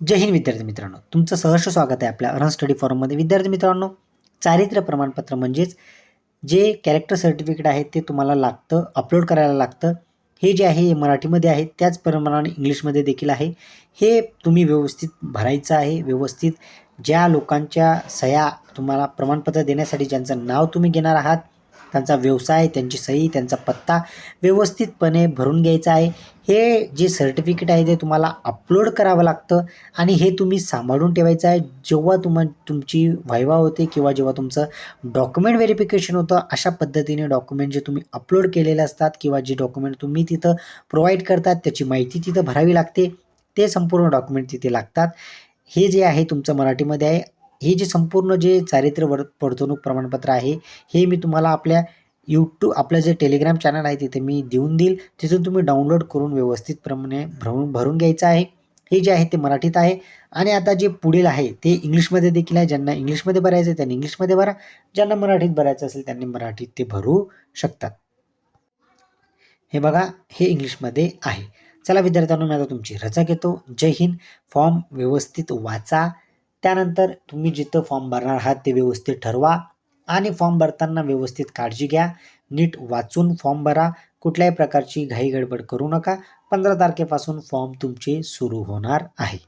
जय हिंद विद्यार्थी मित्रांनो, तुमचं सहर्ष स्वागत आहे आपल्या अर्न स्टडी फॉरममध्ये. विद्यार्थी मित्रांनो, चारित्र्य प्रमाणपत्र म्हणजेच जे कॅरेक्टर सर्टिफिकेट आहे ते तुम्हाला लागतं, अपलोड करायला लागतं. हे जे आहे मराठीमध्ये आहे, त्याचप्रमाणे इंग्लिशमध्ये देखील आहे. हे तुम्ही व्यवस्थित भरायचं आहे. व्यवस्थित ज्या लोकांच्या सह्या तुम्हाला प्रमाणपत्र देण्यासाठी ज्यांचं नाव तुम्ही घेणार आहात, त्यांचा व्यवसाय, त्यांची सही, त्यांचा पत्ता व्यवस्थितपणे भरून घ्यायचा आहे. हे जे सर्टिफिकेट आहे ते तुम्हाला अपलोड करावं लागतं आणि हे तुम्ही सांभाळून ठेवायचं आहे. जेव्हा तुमची व्हायवा होते किंवा जेव्हा तुमचं डॉक्युमेंट व्हेरिफिकेशन होतं, अशा पद्धतीने डॉक्युमेंट जे तुम्ही अपलोड केलेले असतात किंवा जे डॉक्युमेंट तुम्ही तिथं प्रोव्हाइड करतात त्याची माहिती तिथं भरावी लागते. ते संपूर्ण डॉक्युमेंट तिथे लागतात. हे जे आहे तुमचं मराठीमध्ये आहे. हे जे संपूर्ण जे चारित्र्य वर्तणूक प्रमाणपत्र आहे, हे मी तुम्हाला आपल्या आपलं जे टेलिग्राम चॅनल आहे तिथे मी देऊन देईल. तिथून तुम्ही डाउनलोड करून व्यवस्थितप्रमाणे भरून घ्यायचं आहे. हे जे आहे ते मराठीत आहे आणि आता जे पुढील आहे ते इंग्लिशमध्ये देखील आहे. ज्यांना इंग्लिशमध्ये भरायचं आहे त्यांनी इंग्लिशमध्ये भरा, ज्यांना मराठीत भरायचं असेल त्यांनी मराठीत ते भरू शकतात. हे बघा, हे इंग्लिशमध्ये आहे. चला विद्यार्थ्यांनो, मी आता तुमची रजा घेतो. जय हिंद. फॉर्म व्यवस्थित वाचा. त्यानंतर तुम्ही जिथं फॉर्म भरणार आहात ते व्यवस्थित ठरवा आणि फॉर्म भरताना व्यवस्थित काळजी घ्या. नीट वाचून फॉर्म भरा. कुठल्याही प्रकारची घाई गडबड करू नका. 15 तारखेपासून फॉर्म तुमचे सुरू होणार आहे.